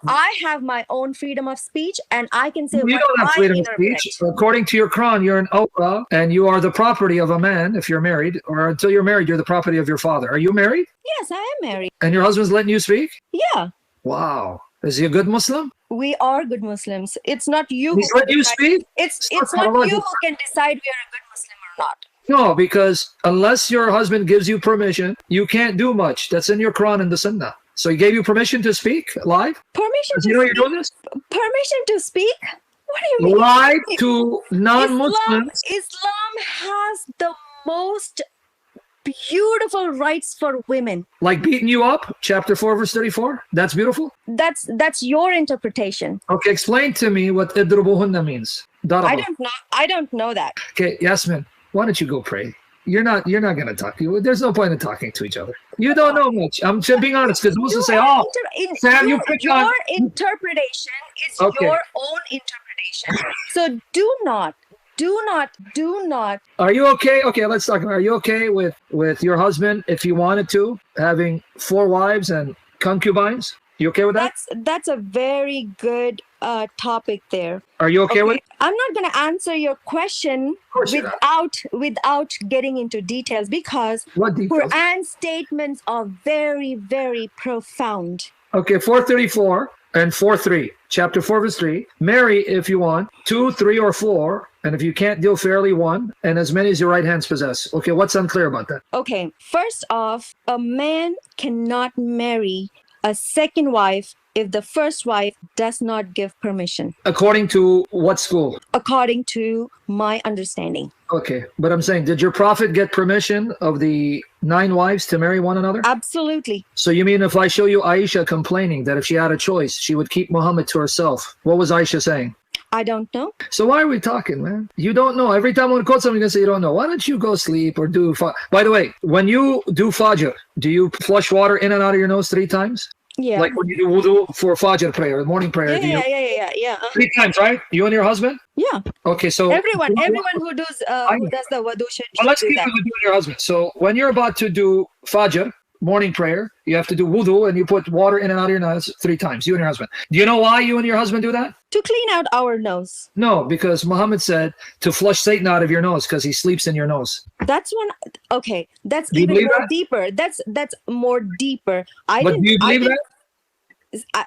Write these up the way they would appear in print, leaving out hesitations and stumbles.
I have my own freedom of speech, and I can say You what don't have I freedom of interpret. speech. According to your Quran, you're an awra, and you are the property of a man if you're married, or until you're married, you're the property of your father. Are you married? Yes, I am married. And your husband's letting you speak? Yeah, Wow. Is he a good Muslim? we are good Muslims. It's not you He's who letting you decide. speak? It's not you who can decide we are a good Muslim or not. No, because unless your husband gives you permission, you can't do much. That's in your Quran and the Sunnah. So he gave you permission to speak live? Permission Does to he know you're speak? doing this? Permission to speak? What do you mean? Live to non-Muslims. Islam has the most beautiful rights for women. Like beating you up, chapter 4, verse 34? That's beautiful? That's your interpretation. Okay, explain to me what idrubuhunna means. Daraba. I don't know that. Okay, Yasmin, why don't you go pray? You're not gonna talk. There's no point in talking to each other. You don't know much. I'm just being honest, because Muslims say, "Oh, Sam, you pick on." Your interpretation is Okay. your own interpretation. So do not. Are you okay? Okay, let's talk about. Are you okay with your husband if you wanted to having 4 wives and concubines? You okay with that? That's a very good topic there. Are you okay with it? I'm not going to answer your question without getting into details, because What details? Quran statements are very, very profound. Okay, 434 and 4:3, chapter 4, verse 3. Marry if you want 2, 3, or 4, and if you can't deal fairly, 1, and as many as your right hands possess. Okay, what's unclear about that? Okay, first off, a man cannot marry a second wife if the first wife does not give permission, According to what school? according to my understanding. Okay, but I'm saying, did your prophet get permission of the 9 wives to marry one another? Absolutely. So you mean if I show you Aisha complaining that if she had a choice, she would keep Muhammad to herself? What was Aisha saying? I don't know. So why are we talking, man? You don't know. Every time I want to quote something, you're going to say you don't know. Why don't you go sleep or do... By the way, when you do Fajr, do you flush water in and out of your nose 3 times? Yeah. Like when you do wudu for Fajr prayer, morning prayer. do you, Yeah. 3 times, right? You and your husband? Yeah. Okay, so... Everyone who does the wudu should Well, let's do keep that. it with you and your husband. So when you're about to do Fajr, morning prayer, you have to do wudu and you put water in and out of your nose 3 times, you and your husband. Do you know why you and your husband do that? To clean out our nose. No, because Muhammad said to flush Satan out of your nose because he sleeps in your nose. That's one. Okay, that's Do you even believe more that? deeper. That's more deeper. But do you believe that?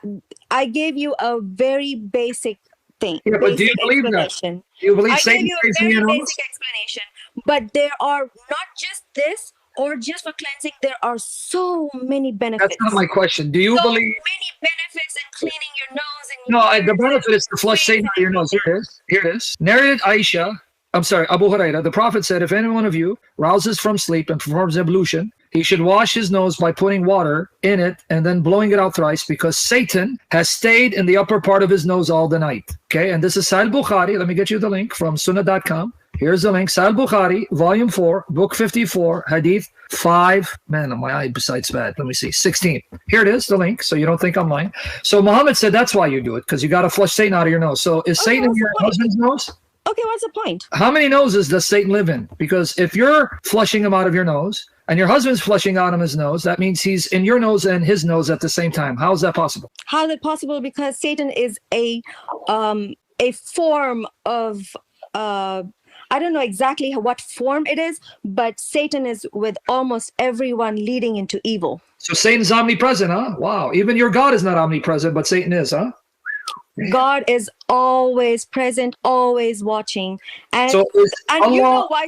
I gave you a very basic thing. Yeah, but do you basic believe that? explanation. Do you believe I gave Satan you a stays in very your nose? basic explanation. But there are not just this or just for cleansing. There are so many benefits. That's not my question. Do you so believe... many benefits in cleaning your nose and No, your the benefit is to flush Satan out of your nose. Here it is. Here it is. Narrated Abu Hurairah, the Prophet said, if any one of you rouses from sleep and performs ablution, he should wash his nose by putting water in it and then blowing it out thrice, because Satan has stayed in the upper part of his nose all the night. Okay, and this is Sahih Bukhari. Let me get you the link from sunnah.com. Here's the link. Sahih Bukhari, volume 4, book 54, hadith 5. Man, my eyesight's bad. Let me see. 16. Here it is, the link, so you don't think I'm lying. So Muhammad said that's why you do it, because you got to flush Satan out of your nose. So is Satan in your husband's nose? Okay, what's the point? How many noses does Satan live in? Because if you're flushing him out of your nose and your husband's flushing out of his nose, that means he's in your nose and his nose at the same time. How is that possible? How is it possible? Because Satan is a form of I don't know exactly what form it is, but Satan is with almost everyone leading into evil. So Satan's omnipresent, huh? Wow. Even your God is not omnipresent, but Satan is, huh? God is always present, always watching, and So is Allah, you know why.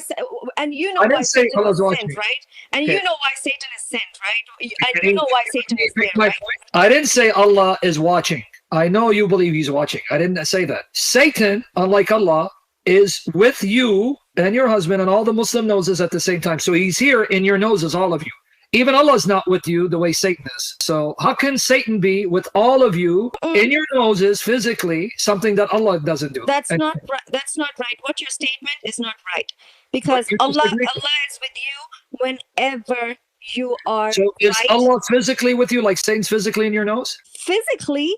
And you know I didn't why say Satan Allah's was watching. sent, right? And Okay. you know why Satan is sent, right? And you know why Satan is there, right? I didn't say Allah is watching. I know you believe he's watching. I didn't say that. Satan, unlike Allah, is with you and your husband and all the Muslim noses at the same time. So he's here in your noses, all of you. Even Allah is not with you the way Satan is. So how can Satan be with all of you in your noses physically, something that Allah doesn't do? That's not right. That's not right. What your statement is not right, because Allah is with you whenever you are. So is right. Allah physically with you, like Satan's physically in your nose? Physically,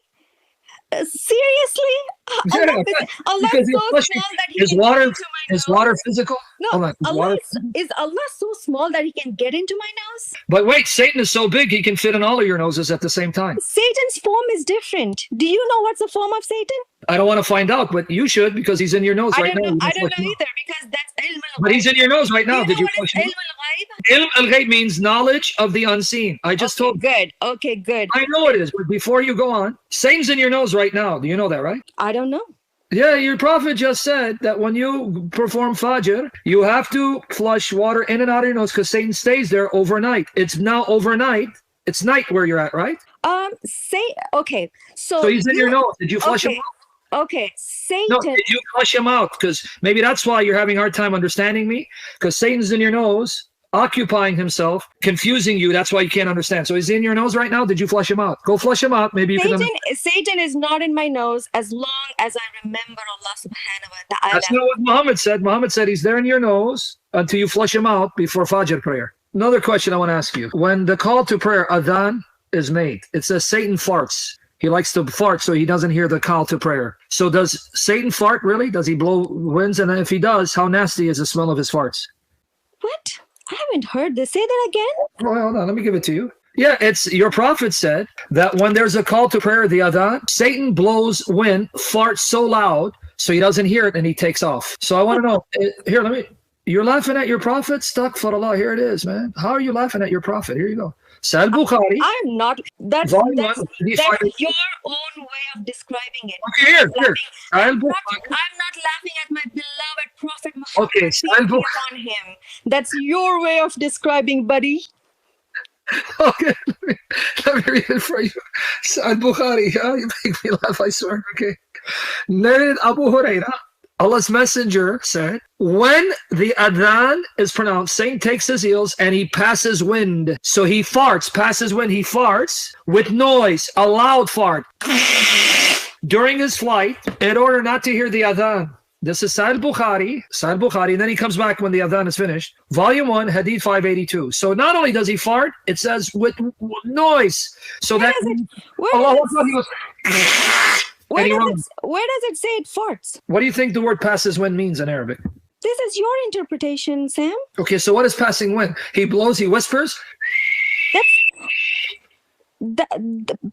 Seriously? Allah Yeah, Allah because is you're so flushing. small that he Is can get water into my is water nose? physical? No, Hold on. Allah is Allah so small that he can get into my nose? But wait, Satan is so big he can fit in all of your noses at the same time. Satan's form is different. Do you know what's the form of Satan? I don't want to find out, but you should because he's in your nose I right don't now. know. You I don't don't flush know him out. either because that's ilm But he's al-ghaib. in your nose right Do now. you Did know you what is flush him ilm out? al-ghaib? Ilm al-ghaib means knowledge of the unseen. I just Okay, told you. good. Okay, good. I know it is, but before you go on, Satan's in your nose right now. Do you know that, right? I don't know. Yeah, your prophet just said that when you perform Fajr, you have to flush water in and out of your nose because Satan stays there overnight. It's now overnight. It's night where you're at, right? Say okay. So So he's in your you nose. Did you flush him okay? out? Okay, No, Satan. did you flush him out? Because maybe that's why you're having a hard time understanding me. Because Satan's in your nose, occupying himself, confusing you. That's why you can't understand. So he's in your nose right now. Did you flush him out? Go flush him out. Maybe you can. Satan is not in my nose as long as I remember Allah subhanahu wa ta'ala. That's not what Muhammad said. Muhammad said he's there in your nose until you flush him out before Fajr prayer. Another question I want to ask you. When the call to prayer, adhan, is made, it says Satan farts. He likes to fart so he doesn't hear the call to prayer. So does Satan fart really? Does he blow winds? And if he does, how nasty is the smell of his farts? What? I haven't heard this. Say that again. Oh, hold on. Let me give it to you. Yeah, it's your prophet said that when there's a call to prayer, the adhan, Satan blows wind, farts so loud so he doesn't hear it and he takes off. So I want to know, here, you're laughing at your prophet? Stuck for Allah. Here it is, man. How are you laughing at your prophet? Here you go. Sal Bukhari. I'm not. That's Volume that's, one, that's your own way of describing it. Okay, here. Sal I'm Bukhari. not laughing at my beloved Prophet Muhammad. Okay, peace Sal be Bukhari. upon him. That's your way of describing, buddy. Okay, let me read it for you. Sal Bukhari. Oh, you make me laugh, I swear. Okay. Narrated Abu Huraira. Allah's messenger said, when the adhan is pronounced, Satan takes his heels and he passes wind. So he farts, passes wind, he farts with noise, a loud fart. During his flight, in order not to hear the adhan. This is Sahih Bukhari, and then he comes back when the adhan is finished. Volume 1, Hadith 582. So not only does he fart, it says with noise. So Where that does it? Where Allah does Akbar, he goes, Where and he does, runs. where does it say it farts? What do you think the word passes wind means in Arabic? This is your interpretation, Sam. Okay, so what is passing wind? He blows, he whispers. The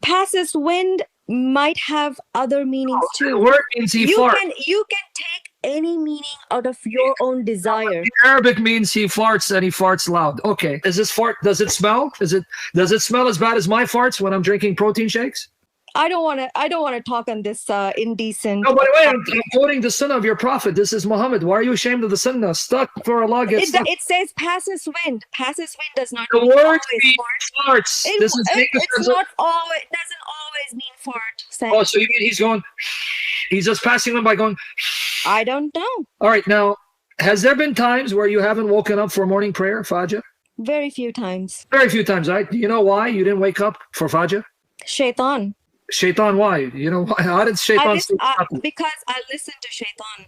passes wind might have other meanings The too. word means he farts. You can take any meaning out of your own desire. In Arabic means he farts and he farts loud. Okay, is this fart? Does it smell? Does it smell as bad as my farts when I'm drinking protein shakes? I don't want to talk on this indecent. No, by the way, I'm quoting the sunnah of your prophet. This is Muhammad. Why are you ashamed of the sunnah? Stuck for Allah gets stuck. It says passes wind. Passes wind does not The mean word always means fart. farts. It, This is it, it's not always. It doesn't always mean fart. Sam. Oh, so you mean he's going? He's just passing them by going. I don't know. All right, now, has there been times where you haven't woken up for morning prayer, Fajr? Very few times. Very few times, right? Do you know why you didn't wake up for Fajr? Shaitan. Shaitan, why? You know, how did Shaitan stop you? Because I listen to Shaitan.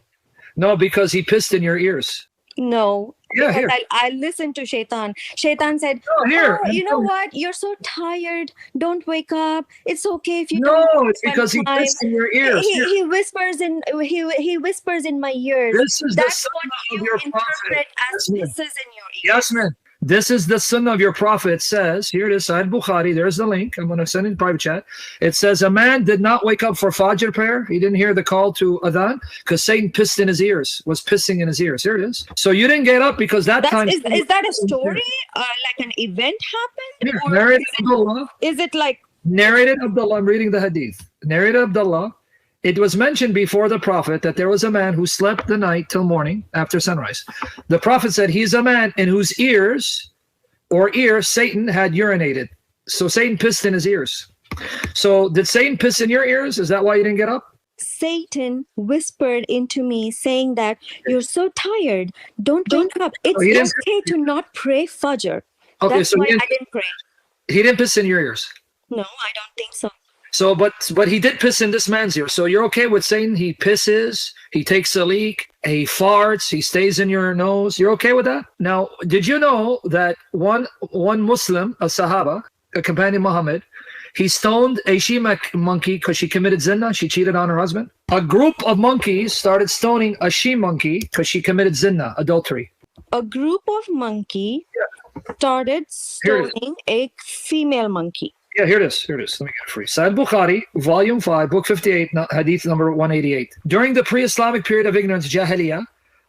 No, because he pissed in your ears. No. Yeah, here. I listened to Shaitan. Shaitan said, No, here. "Oh, you know what? You're so tired. Don't wake up. It's okay if you No, don't." it's because he pissed in your ears. He whispers in my ears. This is That's the what sunnah you of your interpret prophet. as Yes, ma'am. hisses in your ears. Yes, man. This is the sunnah of your prophet. It says, here it is, Sahih Bukhari. There's the link. I'm going to send it in private chat. It says, a man did not wake up for Fajr prayer. He didn't hear the call to adhan because Satan pissed in his ears, was pissing in his ears. Here it is. So you didn't get up because that time. Is that a story? Like an event happened? Here, Or narrated Abdullah. is it like Narrated Abdullah. I'm reading the hadith. Narrated Abdullah. It was mentioned before the Prophet that there was a man who slept the night till morning after sunrise. The Prophet said he's a man in whose ears Satan had urinated. So Satan pissed in his ears. So did Satan piss in your ears? Is that why you didn't get up? Satan whispered into me saying that you're so tired. Don't wake up. It's he didn't- okay to not pray Fajr. Okay, That's so why he I didn't pray. didn't piss in your ears. No, I don't think so. So, but he did piss in this man's ear. So you're okay with saying he pisses, he takes a leak, he farts, he stays in your nose. You're okay with that? Now, did you know that one Muslim, a Sahaba, a companion Muhammad, He stoned a she-monkey because she committed zina. She cheated on her husband. A group of monkeys started stoning a she-monkey because she committed zina, adultery. A group of monkey started stoning a female monkey. Yeah, here it is. Here it is. Let me get it for you. Sahih Bukhari, Volume 5, Book 58, Hadith number 188. During the pre-Islamic period of ignorance, Jahiliyyah,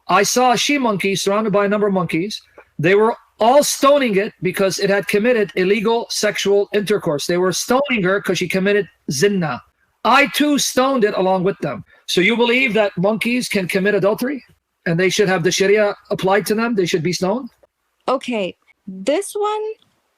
I saw a she-monkey surrounded by a number of monkeys. They were all stoning it because it had committed illegal sexual intercourse. They were stoning her because she committed zina. I too stoned it along with them. So you believe that monkeys can commit adultery and they should have the Sharia applied to them? They should be stoned? Okay, this one,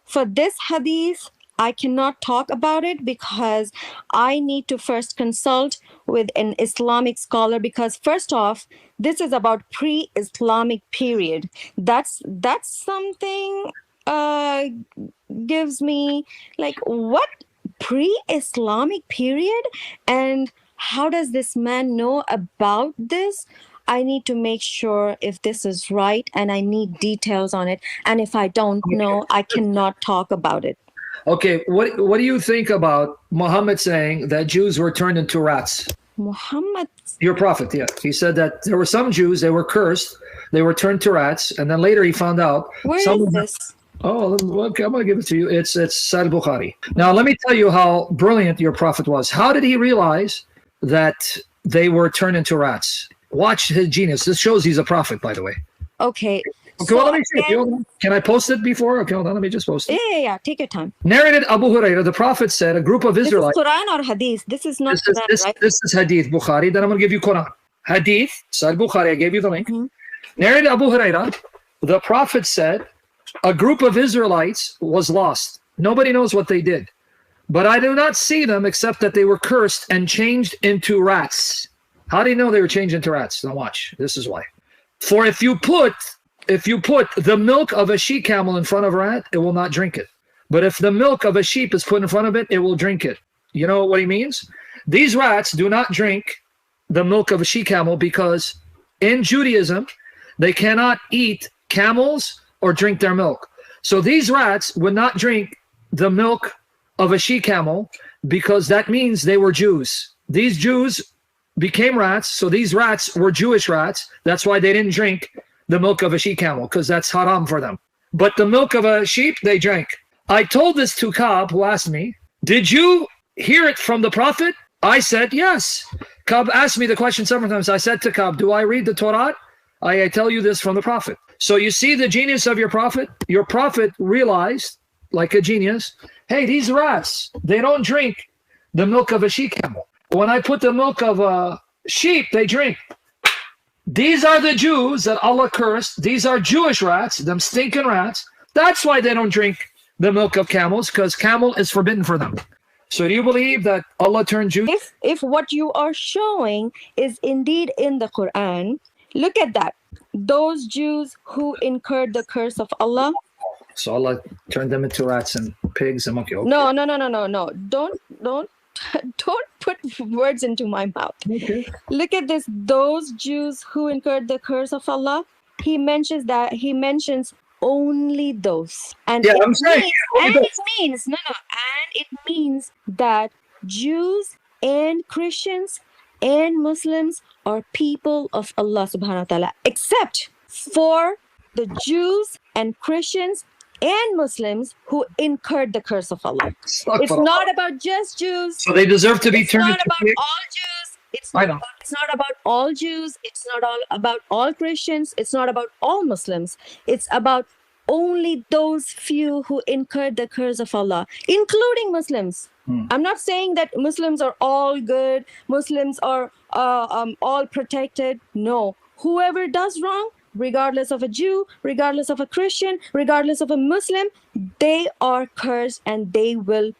for this hadith, I cannot talk about it because I need to first consult with an Islamic scholar, because first off, this is about pre-Islamic period. That's something gives me like, what pre-Islamic period, and how does this man know about this? I need to make sure if this is right, and I need details on it. And if I don't know, I cannot talk about it. Okay, what do you think about Muhammad saying that Jews were turned into rats? Muhammad? Your prophet, yeah. He said that there were some Jews, they were cursed, they were turned to rats, and then later he found out. Where is this? Oh, okay, I'm going to give it to you. It's Sahih Bukhari. Now, let me tell you how brilliant your prophet was. How did he realize that they were turned into rats? Watch his genius. This shows he's a prophet, by the way. Okay. Okay, So well, let me see. again, Can I post it before? Okay, hold on. Let me just post it. yeah. Take your time. Narrated Abu Hurairah, the prophet said, a group of This is Israelites. Quran or Hadith? This is not Quran, right? This is Hadith, Bukhari. Then I'm going to give you Quran. Hadith, Sahih Bukhari. I gave you the link. Mhm. Narrated Abu Hurairah, the prophet said, a group of Israelites was lost. Nobody knows what they did. But I do not see them except that they were cursed and changed into rats. How do you know they were changed into rats? Now watch. This is why. For if you put the milk of a she-camel in front of a rat, it will not drink it. But if the milk of a sheep is put in front of it, it will drink it. You know what he means? These rats do not drink the milk of a she-camel because in Judaism, they cannot eat camels or drink their milk. So these rats would not drink the milk of a she-camel because that means they were Jews. These Jews became rats, so these rats were Jewish rats. That's why they didn't drink the milk of a she-camel, because that's haram for them. But the milk of a sheep, they drank. I told this to Ka'b, who asked me, did you hear it from the Prophet? I said, yes. Ka'b asked me the question several times. I said to Ka'b, do I read the Torah? I tell you this from the Prophet. So you see the genius of your Prophet? Your Prophet realized, like a genius, hey, these rats, they don't drink the milk of a she-camel. When I put the milk of a sheep, they drink. These are the Jews that Allah cursed. These are Jewish rats, them stinking rats. That's why they don't drink the milk of camels, because camel is forbidden for them. So do you believe that Allah turned Jews? If what you are showing is indeed in the Quran, look at that. Those Jews who incurred the curse of Allah. So Allah turned them into rats and pigs and monkey. Okay. No. Don't put words into my mouth. Okay. Look at this. Those Jews who incurred the curse of Allah. He mentions only those. And yeah, it means that Jews and Christians and Muslims are people of Allah subhanahu wa ta'ala, except for the Jews and Christians and Muslims who incurred the curse of Allah. It's not about just Jews. So they deserve to be turned into pigs? It's not about all Jews. It's not about all Jews. It's not about all Christians. It's not about all Muslims. It's about only those few who incurred the curse of Allah, including Muslims. I'm not saying that Muslims are all good, Muslims are all protected. No. Whoever does wrong, regardless of a Jew, regardless of a Christian, regardless of a Muslim, they are cursed and they will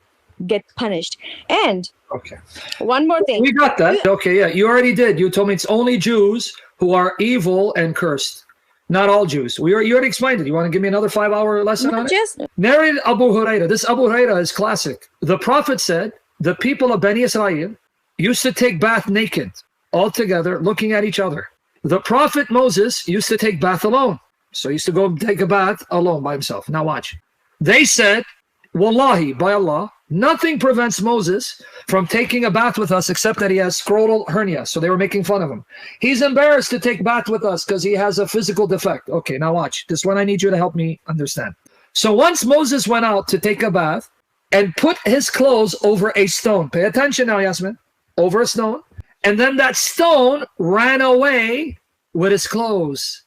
get punished. And okay, one more thing. We got that. Okay, yeah, you already did. You told me it's only Jews who are evil and cursed. Not all Jews. You already explained it. You want to give me another 5-hour lesson on it? Narrated Abu Hurairah. This Abu Hurairah is classic. The Prophet said the people of Bani Israel used to take bath naked, all together, looking at each other. The Prophet Moses used to take bath alone. So he used to go take a bath alone by himself. Now watch. They said, Wallahi, by Allah, Nothing prevents Moses from taking a bath with us except that he has scrotal hernia. So they were making fun of him. He's embarrassed to take bath with us because he has a physical defect. Okay, now watch. This one I need you to help me understand. So once Moses went out to take a bath and put his clothes over a stone. Pay attention now, Yasmin. Over a stone. And then that stone ran away with his clothes.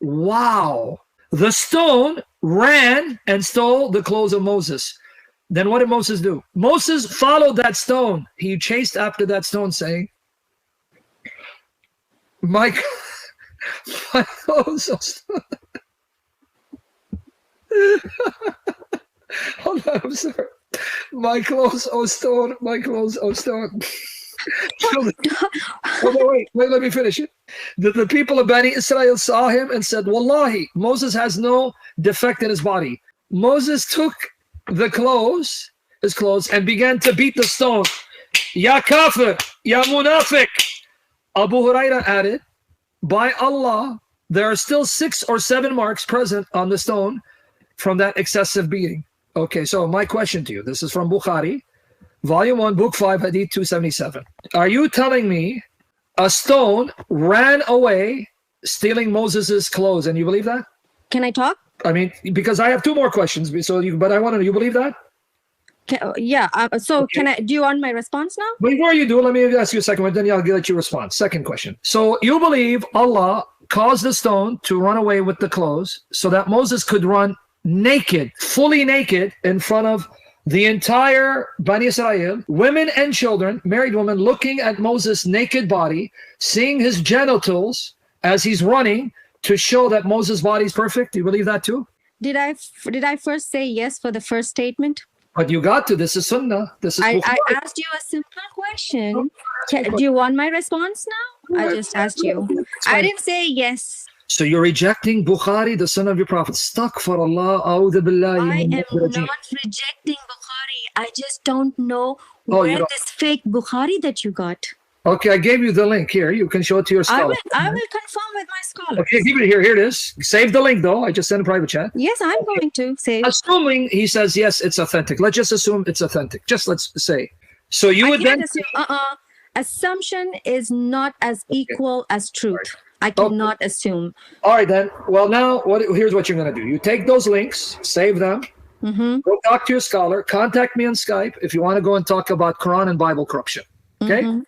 Wow. The stone ran and stole the clothes of Moses. Then what did Moses do? Moses followed that stone. He chased after that stone saying, my clothes are stolen. Hold on, I'm sorry. My clothes are stolen. My clothes are stolen. Wait, let me finish it. The people of Bani Israel saw him and said, Wallahi, Moses has no defect in his body. Moses took his clothes, and began to beat the stone. Ya kafir, ya munafiq. Abu Huraira added, by Allah, there are still 6 or 7 marks present on the stone from that excessive beating. Okay, so my question to you, this is from Bukhari, Volume 1, Book 5, Hadith 277. Are you telling me a stone ran away stealing Moses's clothes, and you believe that? Can I talk? I mean, because I have 2 more questions, but I want to know, you believe that? Yeah. Okay. Do you want my response now? Before you do, let me ask you a second one, then I'll let you respond. Second question. So you believe Allah caused the stone to run away with the clothes so that Moses could run naked, fully naked, in front of the entire Bani Israel, women and children, married women, looking at Moses' naked body, seeing his genitals as he's running, to show that Moses' body is perfect. Do you believe that too? Did I first say yes for the first statement? But you got to. This is Sunnah. This is. I asked you a simple question. Do you want my response now? I just asked you. I didn't say yes. So you're rejecting Bukhari, the son of your prophet. Astaghfirullah, a'udhu billahi. I am not rejecting Bukhari. I just don't know where this fake Bukhari that you got. Okay, I gave you the link here. You can show it to your scholar. I will confirm with my scholar. Okay, keep it here. Here it is. Save the link, though. I just sent a private chat. Yes, I'm going to save. Assuming he says, yes, it's authentic. Let's just assume it's authentic. Just let's say. So you would then... Assumption is not as equal as truth. Right. I cannot assume. All right, then. Well, now, here's what you're going to do. You take those links, save them, go talk to your scholar, contact me on Skype if you want to go and talk about Quran and Bible corruption. Okay?